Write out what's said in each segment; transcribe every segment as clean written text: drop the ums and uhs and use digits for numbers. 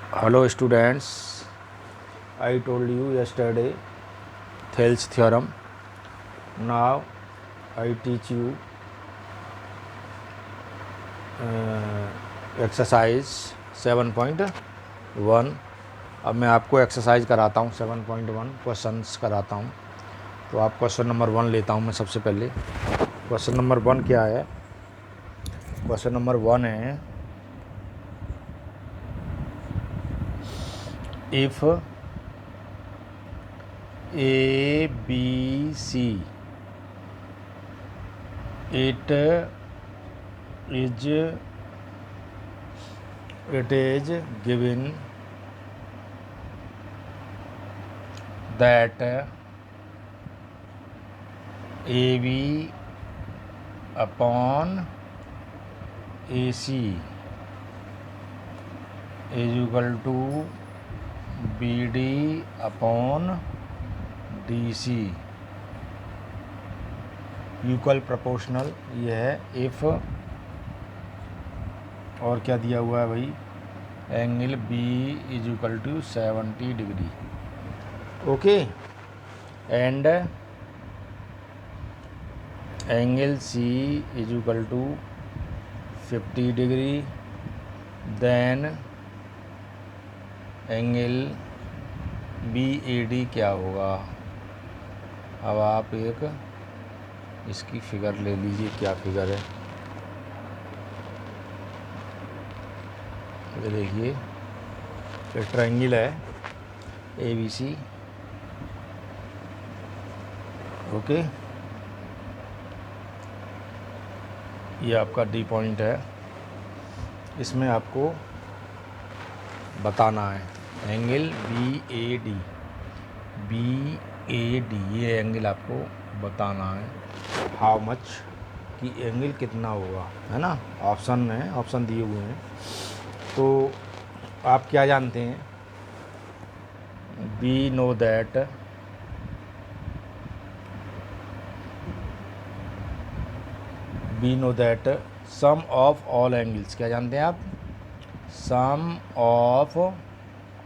Hello students, I told you yesterday Thales theorem. Now I teach you exercise 7.1. अब मैं आपको exercise कराता हूँ 7.1 क्वेश्चंस कराता हूँ। तो आप क्वेश्चन नंबर 1 लेता हूँ मैं सबसे पहले। क्वेश्चन नंबर 1 क्या है? क्वेश्चन नंबर 1 है if A B C it is given that AB upon AC is equal to BD upon DC equal proportional. ये है इफ़, और क्या दिया हुआ है भाई, angle B is equal to 70 degree. Okay, and angle C is equal to 50 degree, then angle BAD क्या होगा। अब आप एक इसकी फिगर ले लीजिए, क्या फिगर है ये देखिए। ये ट्रायंगल है ABC। ओके, ये आपका D पॉइंट है। इसमें आपको बताना है एंगल BAD, ये एंगल आपको बताना है हाउ मच, कि एंगल कितना होगा, है ना। ऑप्शन है, ऑप्शन दिए हुए हैं। तो आप क्या जानते हैं, we know that sum of all angles, क्या जानते हैं आप, sum of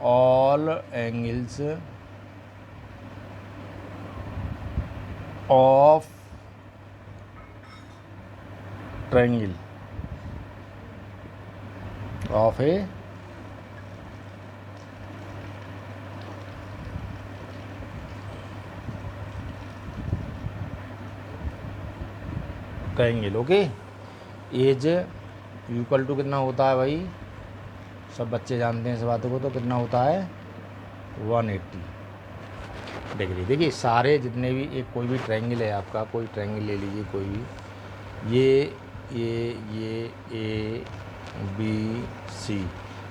all angles of triangle of a triangle. Okay, as equal to कितना होता है भाई, सब बच्चे जानते हैं इस बातों को। तो कितना होता है 180 डिग्री। देखिए सारे जितने भी, एक कोई भी ट्रायंगल है आपका, कोई ट्रायंगल ले लीजिए कोई भी, ये A B C,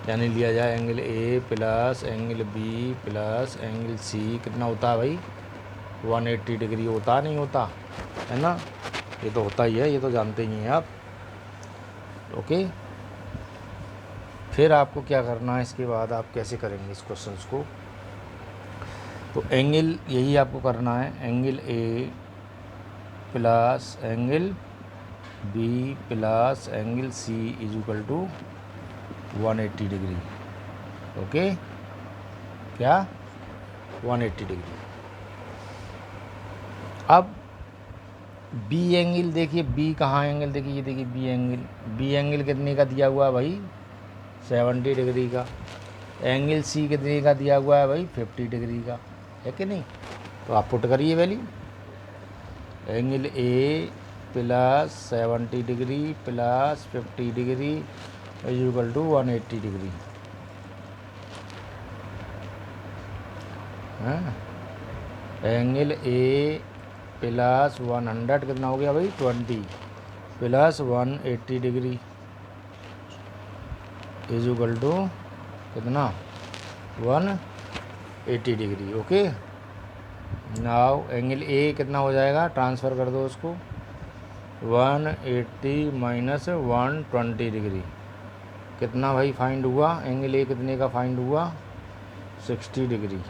यानी लिया जाए angle A plus angle B plus angle C, कितना होता है भाई 180 डिग्री होता, नहीं होता है ना। ये तो होता ही है, ये तो जानते ही हैं आप। ओके, फिर आपको क्या करना है, इसके बाद आप कैसे करेंगे इस क्वेश्चंस को। तो एंगल यही आपको करना है, angle A plus angle B plus angle C is equal to 180 degree. Okay, क्या 180 डिग्री। अब B एंगल देखिए, B कहाँ एंगल, देखिए ये देखिए B एंगल कितने का दिया हुआ है भाई 70 डिग्री का। एंगल C कितने का दिया हुआ है भाई 50 डिग्री का, है कि नहीं। तो आप पुट करिए value, angle A plus 70 degree plus 50 degree is equal to 180 degree. हाँ, एंगल A प्लस 100 कितना हो गया भाई 20 plus 180 degree is equal to कितना 180 degree. Okay, now angle A कितना हो जाएगा, ट्रांसफ़र कर दो उसको, 180 माइनस 120 डिग्री, कितना भाई फाइंड हुआ, एंगल A कितने का फाइंड हुआ 60 डिग्री।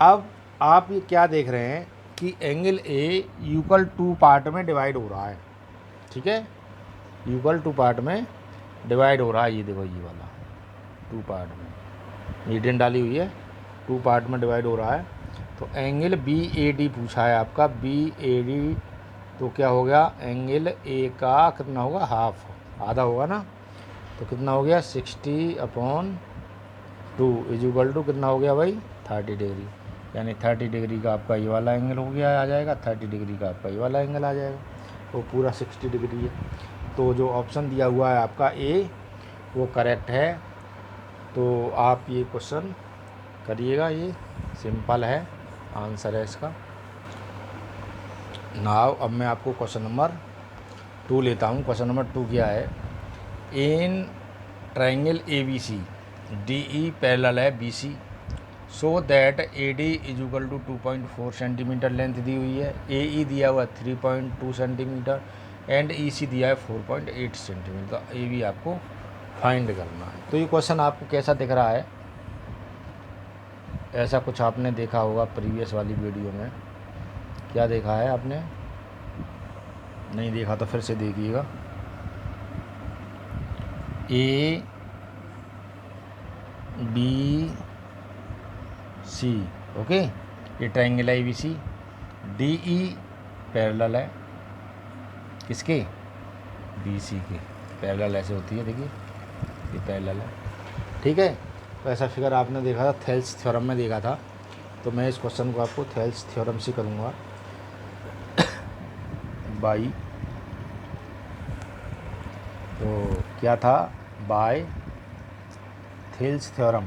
अब आप ये क्या देख रहे हैं कि angle A equal two part में डिवाइड हो रहा है, ठीक है, इक्वल टू पार्ट में डिवाइड हो रहा है। ये देखो ये वाला 2 पार्ट में, मीडियन डाली हुई है, 2 पार्ट में डिवाइड हो रहा है। तो एंगल BAD पूछा है आपका, BAD तो क्या हो गया, एंगल ए का कितना होगा, हाफ, आधा होगा ना, तो कितना हो गया 60/2 इज इक्वल टू कितना हो गया भाई 30 डिग्री, यानी 30 डिग्री का आपका ये वाला एंगल हो गया, आ जाएगा 30 डिग्री का आपका ये वाला एंगल आ जाएगा, वो पूरा 60 डिग्री है। तो जो ऑप्शन दिया हुआ है आपका ए वो करेक्ट है। तो आप ये क्वेश्चन करिएगा, ये सिंपल है, आंसर है इसका। नाउ अब मैं आपको क्वेश्चन नंबर 2 लेता हूँ। क्वेश्चन नंबर 2 क्या है, in triangle ABC DE parallel है BC, so that AD is equal to 2.4 centimetre length दी हुई है, AE दिया हुआ 3.2 सेंटीमीटर एंड EC दिया है 4.8 सेंटीमीटर। तो ये भी आपको फाइंड करना है। तो ये क्वेश्चन आपको कैसा दिख रहा है, ऐसा कुछ आपने देखा होगा प्रीवियस वाली वीडियो में, क्या देखा है आपने, नहीं देखा तो फिर से देखिएगा। ABC ओके, ये ट्राइंगल है ABC, DE पैरेलल है किसके, BC के, पैरेलल ऐसे होती है, देखिए ये पैरेलल है, ठीक है। तो ऐसा फिगर आपने देखा था, थेल्स थ्योरम में देखा था। तो मैं इस क्वेश्चन को आपको थेल्स थ्योरम से करूँगा बाई, तो क्या था, by Thales theorem.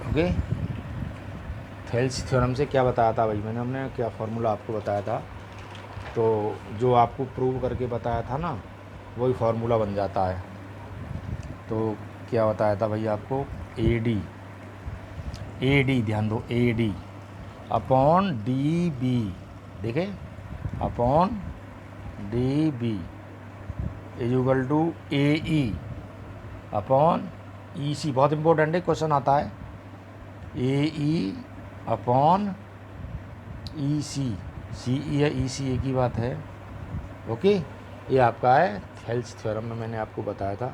Okay, Thales theorem से क्या बताया था भाई मैंने, हमने क्या फार्मूला आपको बताया था, तो जो आपको प्रूव करके बताया था ना वही फार्मूला बन जाता है। तो क्या बताया था भाई आपको, AD ध्यान दो, AD अपॉन DB, देखे upon DB is equal to AE upon EC, बहुत इंपॉर्टेंट है, क्वेश्चन आता है, AE अपॉन EC, CE या EC एक ही बात है, ओके। ये आपका है थेल्स थ्योरम में मैंने आपको बताया था,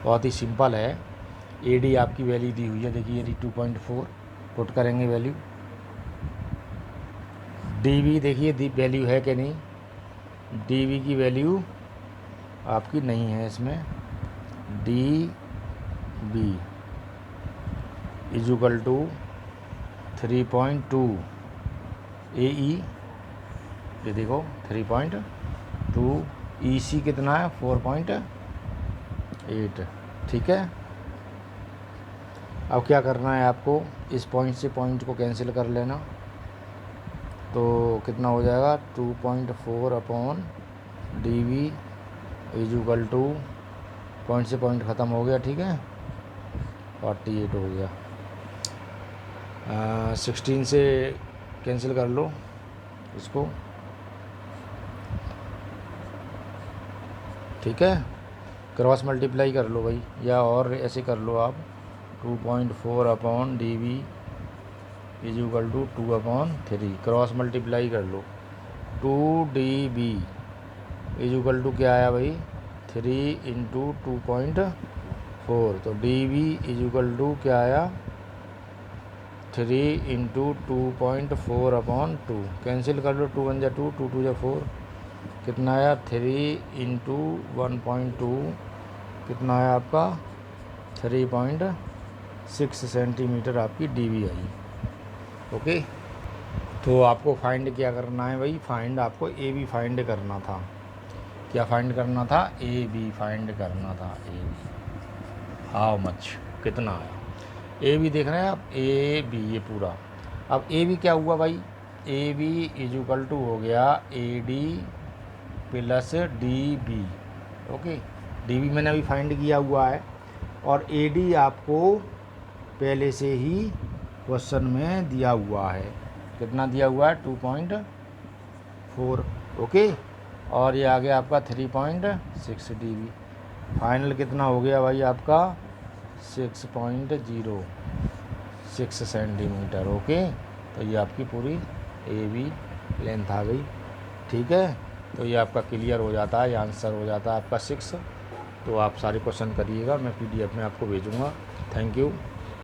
बहुत ही सिंपल है। AD आपकी वैल्यू दी हुई है, देखिए ये 2.4 पुट करेंगे वैल्यू, DB देखिए दी वैल्यू है कि नहीं, DB की वैल्यू आपकी नहीं है इसमें, DB is equal to 3.2, AE ये देखो 3.2, EC कितना है 4.8, ठीक है। अब क्या करना है आपको, इस पॉइंट से पॉइंट को कैंसिल कर लेना, तो कितना हो जाएगा 2.4 upon DB is equal to, point से पॉइंट ख़त्म हो गया, ठीक है, 48 हो गया, 16 से कैंसिल कर लो इसको, ठीक है, क्रॉस मल्टीप्लाई कर लो भाई, या और ऐसे कर लो आप, 2.4 upon DB is equal to 2/3, cross multiply कर लो, 2DB इज इक्वल टू क्या आया भाई 3 इंटू 2.4, तो DB इज इक्वल टू क्या आया 3 इंटू 2.4/2, कैंसिल कर लो, 2 1 जा 2, 2 2 जा 4, कितना आया 3 इंटू 1.2, कितना आया आपका 3.6 सेंटीमीटर आपकी DB आई, ओके। तो आपको फाइंड क्या करना है भाई, फाइंड आपको AB फाइंड करना था, क्या फाइंड करना था, AB फाइंड करना था, AB हाउ मच, कितना आया, AB देख रहे हैं आप, AB ये पूरा, अब AB क्या हुआ भाई, AB इज इक्वल टू हो गया AD plus DB, okay, DB मैंने अभी फाइंड किया हुआ है, और AD आपको पहले से ही क्वेश्चन में दिया हुआ है, कितना दिया हुआ है 2.4, ओके, और ये आ गया आपका 3.6 DB, फाइनल कितना हो गया भाई आपका 6.06 सेंटीमीटर, ओके। तो ये आपकी पूरी ए बी लेंथ आ गई। ठीक है, तो ये आपका क्लियर हो जाता है, ये आंसर हो जाता है आपका 6। तो आप सारे क्वेश्चन करिएगा, मैं PDF में आपको भेजूँगा। Thank you.